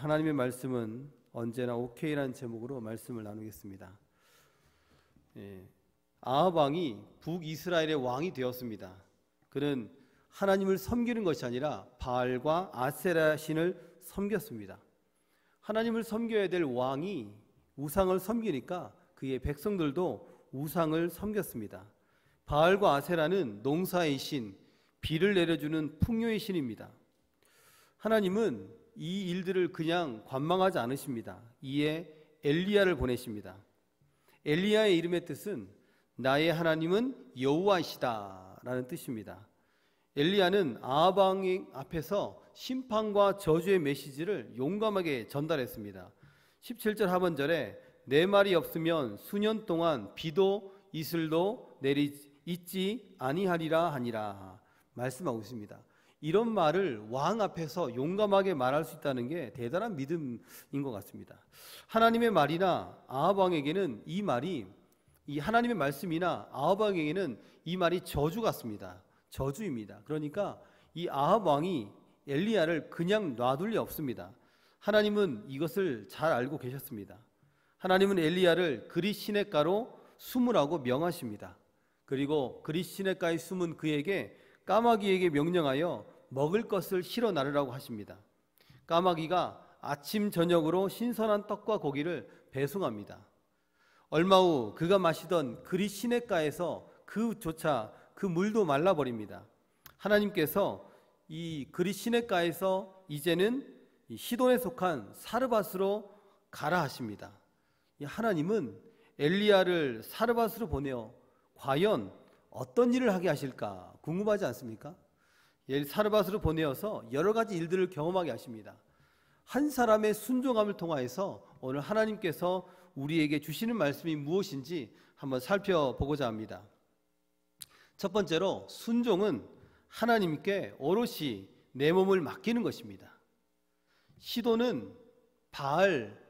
하나님의 말씀은 언제나 오케이라는 제목으로 말씀을 나누겠습니다. 아합 왕이 북이스라엘의 왕이 되었습니다. 그는 하나님을 섬기는 것이 아니라 바알과 아세라 신을 섬겼습니다. 하나님을 섬겨야 될 왕이 우상을 섬기니까 그의 백성들도 우상을 섬겼습니다. 바알과 아세라는 농사의 신, 비를 내려주는 풍요의 신입니다. 하나님은 이 일들을 그냥 관망하지 않으십니다. 이에 엘리야를 보내십니다. 엘리야의 이름의 뜻은 나의 하나님은 여호와이시다 라는 뜻입니다. 엘리야는 아합 왕 앞에서 심판과 저주의 메시지를 용감하게 전달했습니다. 17절 하반절에 내 말이 없으면 수년 동안 비도 이슬도 있지 아니하리라 하니라 말씀하고 있습니다. 이런 말을 왕 앞에서 용감하게 말할 수 있다는 게 대단한 믿음인 것 같습니다. 하나님의 말이나 아합 왕에게는 이 말이, 이 하나님의 말씀이나 아합 왕에게는 이 말이 저주 같습니다. 저주입니다. 그러니까 이 아합 왕이 엘리야를 그냥 놔둘 리 없습니다. 하나님은 이것을 잘 알고 계셨습니다. 하나님은 엘리야를 그릿 시냇가로 숨으라고 명하십니다. 그리고 그릿 시냇가에 숨은 그에게 까마귀에게 명령하여 먹을 것을 실어 나르라고 하십니다. 까마귀가 아침 저녁으로 신선한 떡과 고기를 배송합니다. 얼마 후 그가 마시던 그릿 시냇가에서 그 물도 말라버립니다. 하나님께서 이 그릿 시냇가에서 이제는 시돈에 속한 사르밧으로 가라 하십니다. 하나님은 엘리야를 사르밧으로 보내어 과연 어떤 일을 하게 하실까 궁금하지 않습니까? 사르밧으로 보내어서 여러 가지 일들을 경험하게 하십니다. 한 사람의 순종함을 통하여서 오늘 하나님께서 우리에게 주시는 말씀이 무엇인지 한번 살펴보고자 합니다. 첫 번째로 순종은 하나님께 오롯이 내 몸을 맡기는 것입니다. 시돈은 바알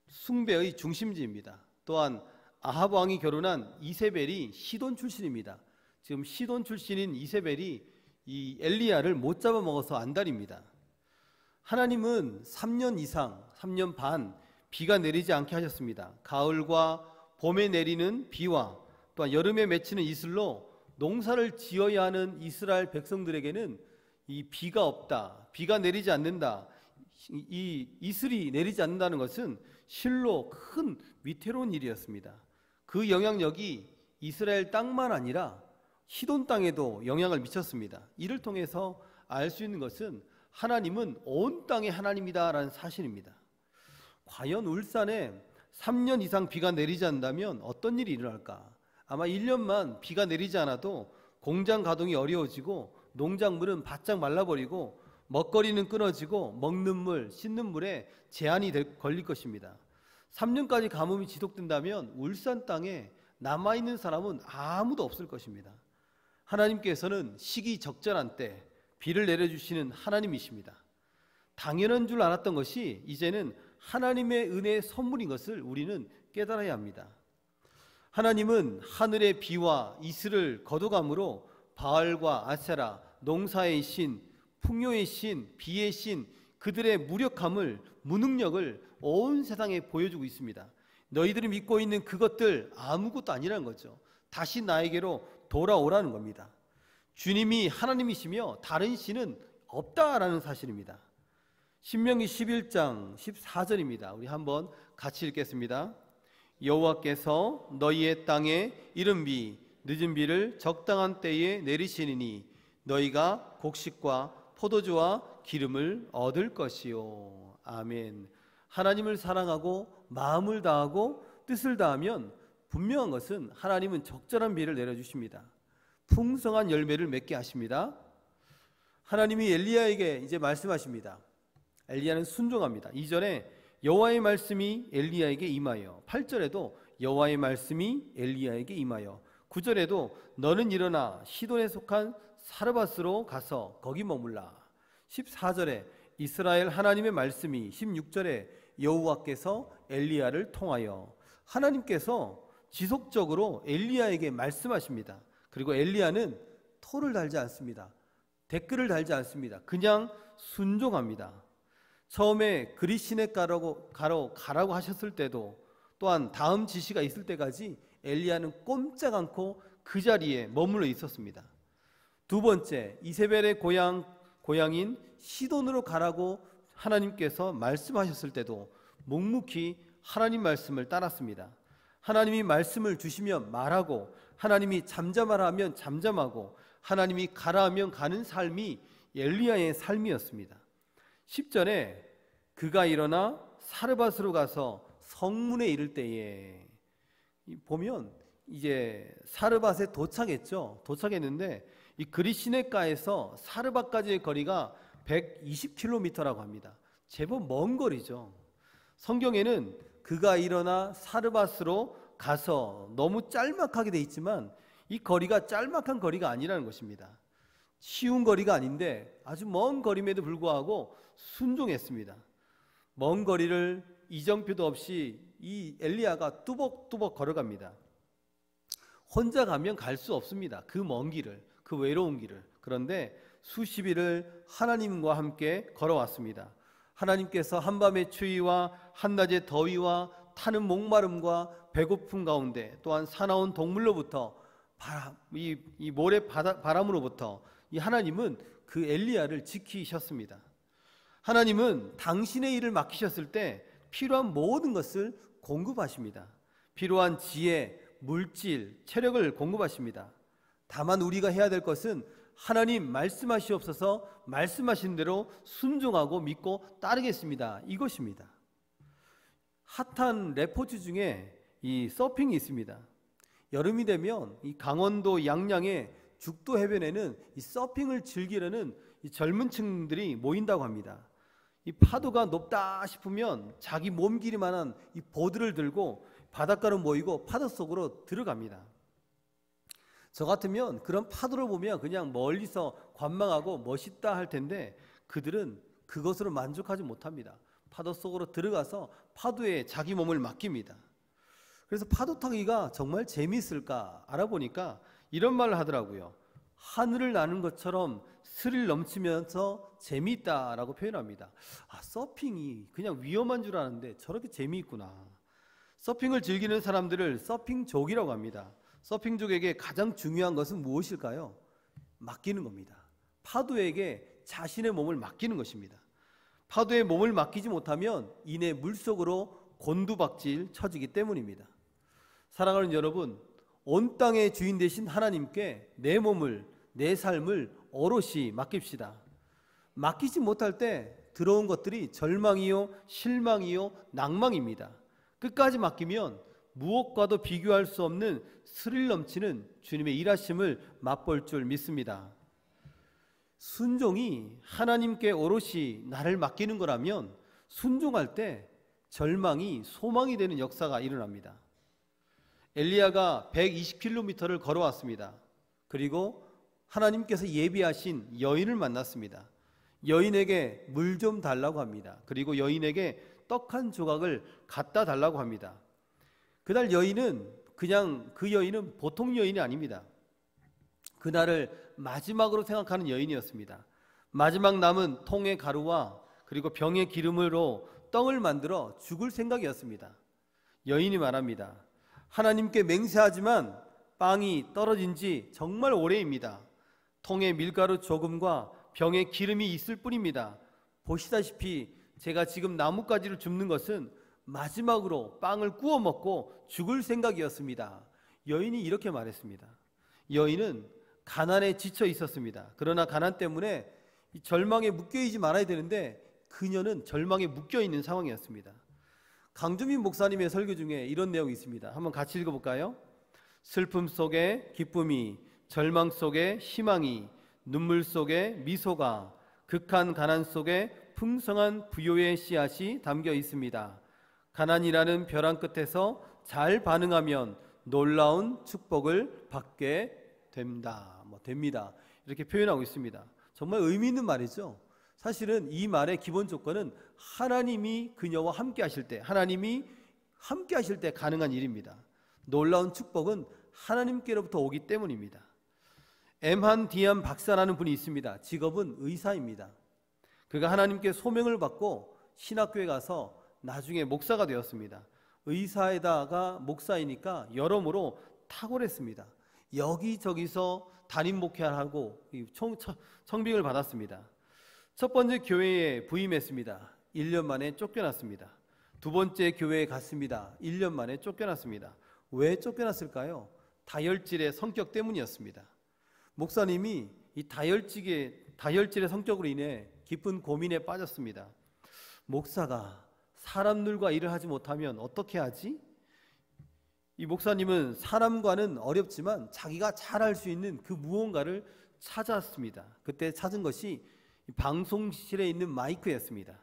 숭배의 중심지입니다. 또한 아합 왕이 결혼한 이세벨이 시돈 출신입니다. 지금 시돈 출신인 이세벨이 이 엘리야를 못 잡아먹어서 안달입니다. 하나님은 3년 이상, 3년 반 비가 내리지 않게 하셨습니다. 가을과 봄에 내리는 비와 또한 여름에 맺히는 이슬로 농사를 지어야 하는 이스라엘 백성들에게는 이 비가 없다, 비가 내리지 않는다, 이 이슬이 내리지 않는다는 것은 실로 큰 위태로운 일이었습니다. 그 영향력이 이스라엘 땅만 아니라 시돈 땅에도 영향을 미쳤습니다. 이를 통해서 알 수 있는 것은 하나님은 온 땅의 하나님이다라는 사실입니다. 과연 울산에 3년 이상 비가 내리지 않는다면 어떤 일이 일어날까? 아마 1년만 비가 내리지 않아도 공장 가동이 어려워지고 농작물은 바짝 말라버리고 먹거리는 끊어지고 먹는 물, 씻는 물에 제한이 걸릴 것입니다. 3년까지 가뭄이 지속된다면 울산 땅에 남아있는 사람은 아무도 없을 것입니다. 하나님께서는 시기적절한 때 비를 내려주시는 하나님이십니다. 당연한 줄 알았던 것이 이제는 하나님의 은혜의 선물인 것을 우리는 깨달아야 합니다. 하나님은 하늘의 비와 이슬을 거둬감으로 바알과 아세라, 농사의 신, 풍요의 신, 비의 신, 그들의 무력함을, 무능력을 온 세상에 보여주고 있습니다. 너희들이 믿고 있는 그것들 아무것도 아니라는 거죠. 다시 나에게로 돌아오라는 겁니다. 주님이 하나님이시며 다른 신은 없다라는 사실입니다. 신명기 11장 14절입니다. 우리 한번 같이 읽겠습니다. 여호와께서 너희의 땅에 이른 비, 늦은 비를 적당한 때에 내리시리니 너희가 곡식과 포도주와 기름을 얻을 것이요. 아멘. 하나님을 사랑하고 마음을 다하고 뜻을 다하면 분명한 것은 하나님은 적절한 비를 내려주십니다. 풍성한 열매를 맺게 하십니다. 하나님이 엘리야에게 이제 말씀하십니다. 엘리야는 순종합니다. 2절에 여호와의 말씀이 엘리야에게 임하여, 8절에도 여호와의 말씀이 엘리야에게 임하여, 9절에도 너는 일어나 시돈에 속한 사르밧으로 가서 거기 머물라. 14절에 이스라엘 하나님의 말씀이, 16절에 여호와께서 엘리야를 통하여, 하나님께서 지속적으로 엘리야에게 말씀하십니다. 그리고 엘리야는 토를 달지 않습니다. 댓글을 달지 않습니다. 그냥 순종합니다. 처음에 그릿신에 가라고 하셨을 때도, 또한 다음 지시가 있을 때까지 엘리야는 꼼짝 않고 그 자리에 머물러 있었습니다. 두 번째, 이세벨의 고향인 시돈으로 가라고 하나님께서 말씀하셨을 때도 묵묵히 하나님 말씀을 따랐습니다. 하나님이 말씀을 주시면 말하고, 하나님이 잠잠하라 하면 잠잠하고, 하나님이 가라 하면 가는 삶이 엘리야의 삶이었습니다. 10절에 그가 일어나 사르밧으로 가서 성문에 이를 때에, 보면 이제 사르밧에 도착했는데 이 그릿시네가에서 사르밧까지의 거리가 120km라고 합니다. 제법 먼 거리죠. 성경에는 그가 일어나 사르밧으로 가서, 너무 짤막하게 돼 있지만 이 거리가 짤막한 거리가 아니라는 것입니다. 쉬운 거리가 아닌데 아주 먼 거림에도 불구하고 순종했습니다. 먼 거리를 이정표도 없이 이 엘리야가 뚜벅뚜벅 걸어갑니다. 혼자 가면 갈 수 없습니다. 그 먼 길을, 그 외로운 길을. 그런데 수십 일을 하나님과 함께 걸어왔습니다. 하나님께서 한밤의 추위와 한낮의 더위와 타는 목마름과 배고픔 가운데, 또한 사나운 동물로부터 이 모래 바람으로부터 이 하나님은 그 엘리야를 지키셨습니다. 하나님은 당신의 일을 맡기셨을 때 필요한 모든 것을 공급하십니다. 필요한 지혜, 물질, 체력을 공급하십니다. 다만 우리가 해야 될 것은 하나님 말씀하시옵소서, 말씀하신 대로 순종하고 믿고 따르겠습니다, 이것입니다. 핫한 레포츠 중에 이 서핑이 있습니다. 여름이 되면 이 강원도 양양의 죽도 해변에는 이 서핑을 즐기려는 이 젊은 층들이 모인다고 합니다. 이 파도가 높다 싶으면 자기 몸 길이만한 이 보드를 들고 바닷가로 모이고 파도 속으로 들어갑니다. 저 같으면 그런 파도를 보면 그냥 멀리서 관망하고 멋있다 할 텐데, 그들은 그것으로 만족하지 못합니다. 파도 속으로 들어가서 파도에 자기 몸을 맡깁니다. 그래서 파도 타기가 정말 재미있을까 알아보니까 이런 말을 하더라고요. 하늘을 나는 것처럼 스릴 넘치면서 재미있다라고 표현합니다. 서핑이 그냥 위험한 줄 아는데 저렇게 재미있구나. 서핑을 즐기는 사람들을 서핑족이라고 합니다. 서핑족에게 가장 중요한 것은 무엇일까요? 맡기는 겁니다. 파도에게 자신의 몸을 맡기는 것입니다. 파도에 몸을 맡기지 못하면 이내 물속으로 곤두박질 쳐지기 때문입니다. 사랑하는 여러분, 온 땅의 주인 되신 하나님께 내 몸을, 내 삶을 오롯이 맡깁시다. 맡기지 못할 때 들어온 것들이 절망이요, 실망이요, 낭망입니다. 끝까지 맡기면 무엇과도 비교할 수 없는 스릴 넘치는 주님의 일하심을 맛볼 줄 믿습니다. 순종이 하나님께 오롯이 나를 맡기는 거라면 순종할 때 절망이 소망이 되는 역사가 일어납니다. 엘리야가 120km를 걸어왔습니다. 그리고 하나님께서 예비하신 여인을 만났습니다. 여인에게 물 좀 달라고 합니다. 그리고 여인에게 떡 한 조각을 갖다 달라고 합니다. 그날 여인은 그 여인은 보통 여인이 아닙니다. 그날을 마지막으로 생각하는 여인이었습니다. 마지막 남은 통의 가루와 그리고 병의 기름으로 떡을 만들어 죽을 생각이었습니다. 여인이 말합니다. 하나님께 맹세하지만 빵이 떨어진 지 정말 오래입니다. 통에 밀가루 조금과 병에 기름이 있을 뿐입니다. 보시다시피 제가 지금 나뭇가지를 줍는 것은 마지막으로 빵을 구워 먹고 죽을 생각이었습니다. 여인이 이렇게 말했습니다. 여인은 가난에 지쳐 있었습니다. 그러나 가난 때문에 절망에 묶여있지 말아야 되는데 그녀는 절망에 묶여있는 상황이었습니다. 강주민 목사님의 설교 중에 이런 내용이 있습니다. 한번 같이 읽어볼까요? 슬픔 속에 기쁨이, 절망 속에 희망이, 눈물 속에 미소가, 극한 가난 속에 풍성한 부요의 씨앗이 담겨 있습니다. 가난이라는 벼랑 끝에서 잘 반응하면 놀라운 축복을 받게 됩니다. 이렇게 표현하고 있습니다. 정말 의미 있는 말이죠. 사실은 이 말의 기본 조건은 하나님이 그녀와 함께 하실 때, 하나님이 함께 하실 때 가능한 일입니다. 놀라운 축복은 하나님께로부터 오기 때문입니다. 엠한 디안 박사라는 분이 있습니다. 직업은 의사입니다. 그가 하나님께 소명을 받고 신학교에 가서 나중에 목사가 되었습니다. 의사에다가 목사이니까 여러모로 탁월했습니다. 여기저기서 담임 목회하고 청빙을 받았습니다. 첫 번째 교회에 부임했습니다. 1년 만에 쫓겨났습니다. 두 번째 교회에 갔습니다. 1년 만에 쫓겨났습니다. 왜 쫓겨났을까요? 다혈질의 성격 때문이었습니다. 목사님이 이 다혈질의 성격으로 인해 깊은 고민에 빠졌습니다. 목사가 사람들과 일을 하지 못하면 어떻게 하지? 이 목사님은 사람과는 어렵지만 자기가 잘할 수 있는 그 무언가를 찾았습니다. 그때 찾은 것이 방송실에 있는 마이크였습니다.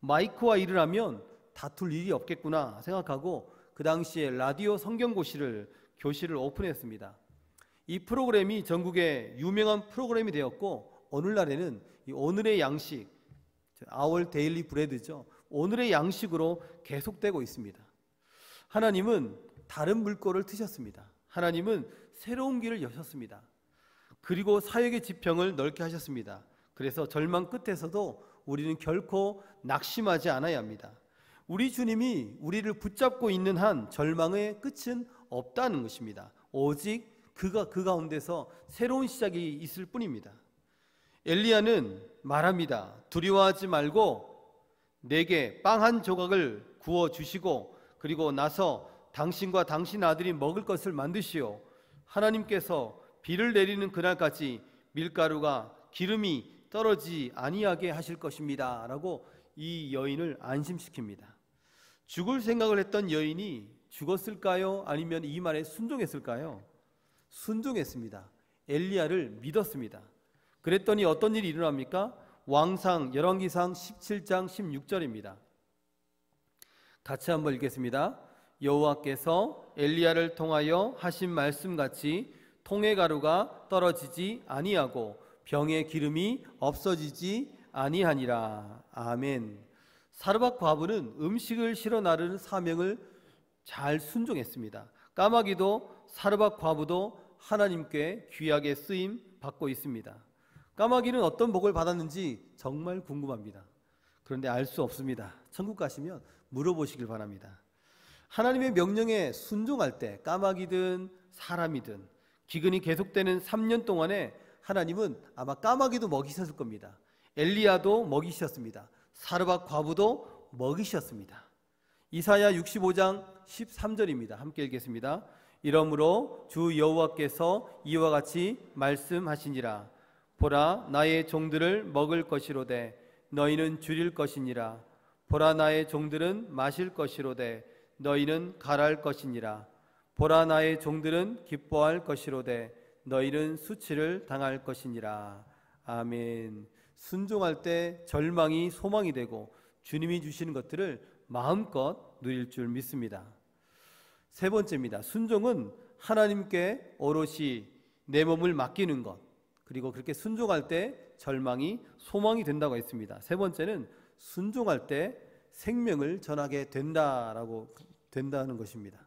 마이크와 일을 하면 다툴 일이 없겠구나 생각하고 그 당시에 라디오 성경교실을 오픈했습니다. 이 프로그램이 전국에 유명한 프로그램이 되었고 오늘날에는 이 오늘의 양식, Our Daily Bread죠. 오늘의 양식으로 계속되고 있습니다. 하나님은 다른 물꼬를 트셨습니다. 하나님은 새로운 길을 여셨습니다. 그리고 사역의 지평을 넓게 하셨습니다. 그래서 절망 끝에서도 우리는 결코 낙심하지 않아야 합니다. 우리 주님이 우리를 붙잡고 있는 한 절망의 끝은 없다는 것입니다. 오직 그 가운데서 새로운 시작이 있을 뿐입니다. 엘리야는 말합니다. 두려워하지 말고 내게 빵 한 조각을 구워 주시고 그리고 나서 당신과 당신 아들이 먹을 것을 만드시오. 하나님께서 비를 내리는 그날까지 밀가루가 기름이 떨어지지 아니하게 하실 것입니다. 라고 이 여인을 안심시킵니다. 죽을 생각을 했던 여인이 죽었을까요? 아니면 이 말에 순종했을까요? 순종했습니다. 엘리야를 믿었습니다. 그랬더니 어떤 일이 일어납니까? 왕상 열왕기상 17장 16절입니다. 같이 한번 읽겠습니다. 여호와께서 엘리야를 통하여 하신 말씀같이 통의 가루가 떨어지지 아니하고 병의 기름이 없어지지 아니하니라. 아멘. 사르밧 과부는 음식을 실어 나르는 사명을 잘 순종했습니다. 까마귀도 사르밧 과부도 하나님께 귀하게 쓰임 받고 있습니다. 까마귀는 어떤 복을 받았는지 정말 궁금합니다. 그런데 알 수 없습니다. 천국 가시면 물어보시길 바랍니다. 하나님의 명령에 순종할 때 까마귀든 사람이든 기근이 계속되는 3년 동안에 하나님은 아마 까마귀도 먹이셨을 겁니다. 엘리야도 먹이셨습니다. 사르밧 과부도 먹이셨습니다. 이사야 65장 13절입니다. 함께 읽겠습니다. 이러므로 주 여호와께서 이와 같이 말씀하시니라. 보라, 나의 종들을 먹을 것이로되 너희는 줄일 것이니라. 보라, 나의 종들은 마실 것이로되 너희는 갈할 것이니라. 보라, 나의 종들은 기뻐할 것이로되 너희는 수치를 당할 것이니라. 아멘. 순종할 때 절망이 소망이 되고 주님이 주시는 것들을 마음껏 누릴 줄 믿습니다. 세 번째입니다. 순종은 하나님께 오롯이 내 몸을 맡기는 것, 그리고 그렇게 순종할 때 절망이 소망이 된다고 했습니다. 세 번째는 순종할 때 생명을 전하게 된다는 것입니다.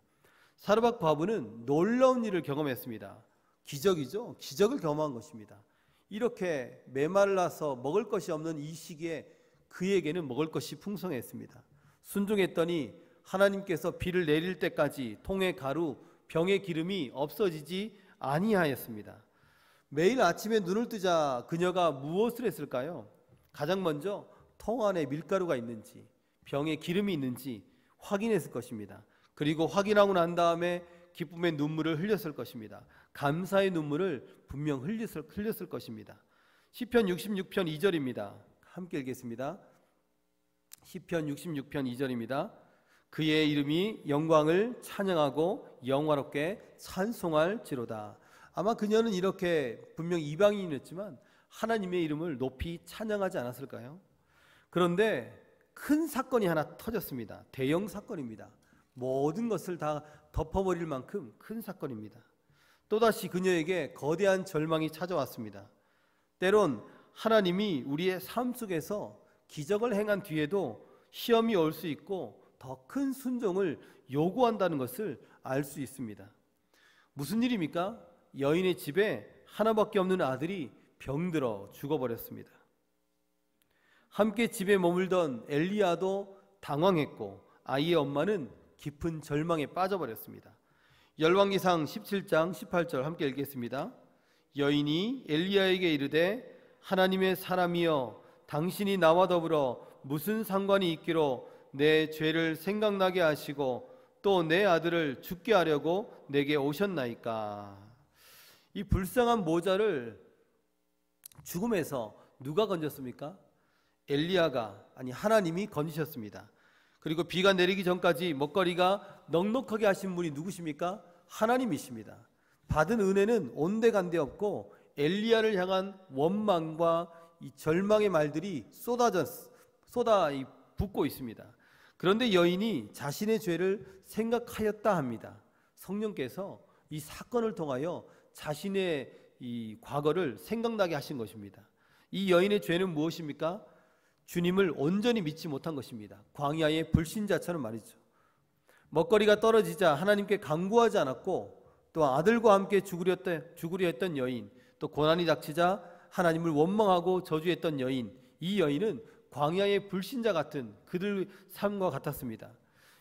사르밧 과부는 놀라운 일을 경험했습니다. 기적이죠. 기적을 경험한 것입니다. 이렇게 메말라서 먹을 것이 없는 이 시기에 그에게는 먹을 것이 풍성했습니다. 순종했더니 하나님께서 비를 내릴 때까지 통의 가루, 병의 기름이 없어지지 아니하였습니다. 매일 아침에 눈을 뜨자 그녀가 무엇을 했을까요? 가장 먼저 통 안에 밀가루가 있는지 병에 기름이 있는지 확인했을 것입니다. 그리고 확인하고 난 다음에 기쁨의 눈물을 흘렸을 것입니다. 감사의 눈물을 분명 흘렸을 것입니다. 시편 66편 2절입니다. 함께 읽겠습니다. 시편 66편 2절입니다. 그의 이름이 영광을 찬양하고 영화롭게 찬송할지로다. 아마 그녀는 이렇게 분명 이방인이었지만 하나님의 이름을 높이 찬양하지 않았을까요? 그런데 큰 사건이 하나 터졌습니다. 대형 사건입니다. 모든 것을 다 덮어버릴 만큼 큰 사건입니다. 또다시 그녀에게 거대한 절망이 찾아왔습니다. 때론 하나님이 우리의 삶 속에서 기적을 행한 뒤에도 시험이 올 수 있고 더 큰 순종을 요구한다는 것을 알 수 있습니다. 무슨 일입니까? 여인의 집에 하나밖에 없는 아들이 병들어 죽어버렸습니다. 함께 집에 머물던 엘리야도 당황했고 아이의 엄마는 깊은 절망에 빠져버렸습니다. 열왕기상 17장 18절 함께 읽겠습니다. 여인이 엘리야에게 이르되 하나님의 사람이여 당신이 나와 더불어 무슨 상관이 있기로 내 죄를 생각나게 하시고 또 내 아들을 죽게 하려고 내게 오셨나이까. 이 불쌍한 모자를 죽음에서 누가 건졌습니까? 엘리야가, 아니 하나님이 건지셨습니다. 그리고 비가 내리기 전까지 먹거리가 넉넉하게 하신 분이 누구십니까? 하나님이십니다. 받은 은혜는 온데간데 없고 엘리야를 향한 원망과 이 절망의 말들이 쏟아 붓고 있습니다. 그런데 여인이 자신의 죄를 생각하였다 합니다. 성령께서 이 사건을 통하여 자신의 이 과거를 생각나게 하신 것입니다. 이 여인의 죄는 무엇입니까? 주님을 온전히 믿지 못한 것입니다. 광야의 불신자처럼 말이죠. 먹거리가 떨어지자 하나님께 간구하지 않았고 또 아들과 함께 죽으려 했던 여인, 또 고난이 닥치자 하나님을 원망하고 저주했던 여인, 이 여인은 광야의 불신자 같은 그들 삶과 같았습니다.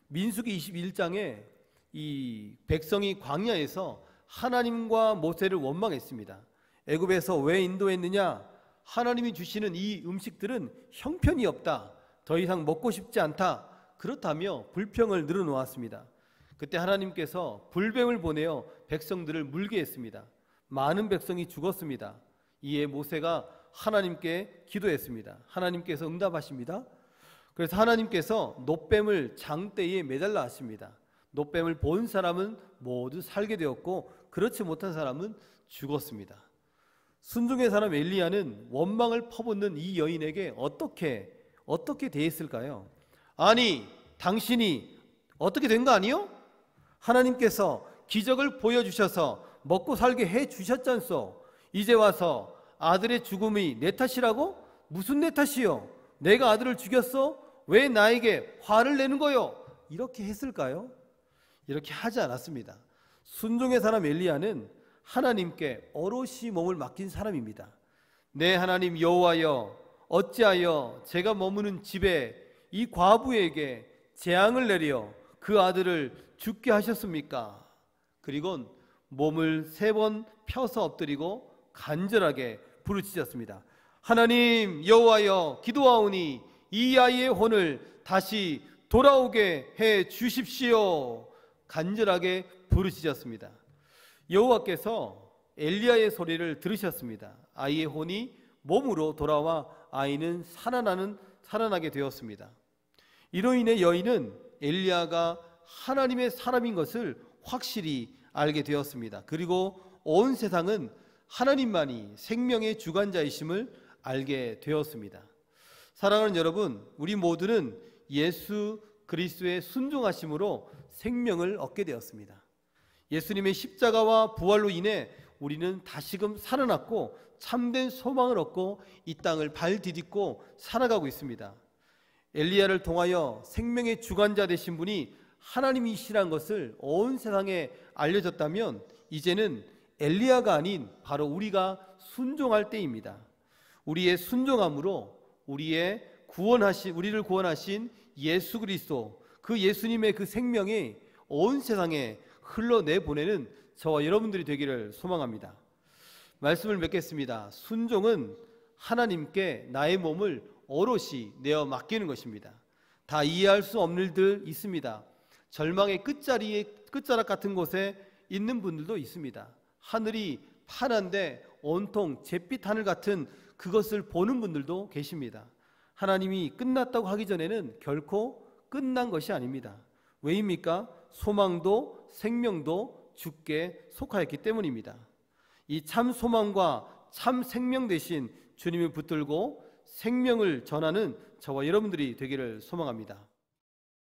민수기 21장에 이 백성이 광야에서 하나님과 모세를 원망했습니다. 애굽에서 왜 인도했느냐? 하나님이 주시는 이 음식들은 형편이 없다. 더 이상 먹고 싶지 않다. 그렇다며 불평을 늘어놓았습니다. 그때 하나님께서 불뱀을 보내어 백성들을 물게 했습니다. 많은 백성이 죽었습니다. 이에 모세가 하나님께 기도했습니다. 하나님께서 응답하십니다. 그래서 하나님께서 놋뱀을 장대에 매달라 하십니다. 놋뱀을 본 사람은 모두 살게 되었고 그렇지 못한 사람은 죽었습니다. 순종의 사람 엘리야는 원망을 퍼붓는 이 여인에게 어떻게 대했을까요? 아니, 당신이 어떻게 된 거 아니요? 하나님께서 기적을 보여주셔서 먹고 살게 해주셨잖소. 이제 와서 아들의 죽음이 내 탓이라고? 무슨 내 탓이요? 내가 아들을 죽였어? 왜 나에게 화를 내는 거요? 이렇게 했을까요? 이렇게 하지 않았습니다. 순종의 사람 엘리야는 하나님께 오롯이 몸을 맡긴 사람입니다. 내 하나님 여호와여, 어찌하여 제가 머무는 집에 이 과부에게 재앙을 내려 그 아들을 죽게 하셨습니까? 그리곤 몸을 3번 펴서 엎드리고 간절하게 부르짖었습니다. 하나님 여호와여, 기도하오니 이 아이의 혼을 다시 돌아오게 해 주십시오. 간절하게 부르짖었습니다. 여호와께서 엘리야의 소리를 들으셨습니다. 아이의 혼이 몸으로 돌아와 아이는 살아나게 되었습니다. 이로 인해 여인은 엘리야가 하나님의 사람인 것을 확실히 알게 되었습니다. 그리고 온 세상은 하나님만이 생명의 주관자이심을 알게 되었습니다. 사랑하는 여러분, 우리 모두는 예수 그리스도의 순종하심으로 생명을 얻게 되었습니다. 예수님의 십자가와 부활로 인해 우리는 다시금 살아났고 참된 소망을 얻고 이 땅을 발 디딛고 살아가고 있습니다. 엘리야를 통하여 생명의 주관자 되신 분이 하나님이시라는 것을 온 세상에 알려졌다면 이제는 엘리야가 아닌 바로 우리가 순종할 때입니다. 우리의 순종함으로 우리를 구원하신 예수 그리스도, 그 예수님의 그 생명이 온 세상에 흘러내보내는 저와 여러분들이 되기를 소망합니다. 말씀을 맺겠습니다. 순종은 하나님께 나의 몸을 오롯이 내어 맡기는 것입니다. 다 이해할 수 없는 일들 있습니다. 절망의 끝자락 같은 곳에 있는 분들도 있습니다. 하늘이 파란데 온통 잿빛 하늘 같은 그것을 보는 분들도 계십니다. 하나님이 끝났다고 하기 전에는 결코 끝난 것이 아닙니다. 왜입니까? 소망도 생명도 주께 속하였기 때문입니다. 이 참 소망과 참 생명 되신 주님을 붙들고 생명을 전하는 저와 여러분들이 되기를 소망합니다.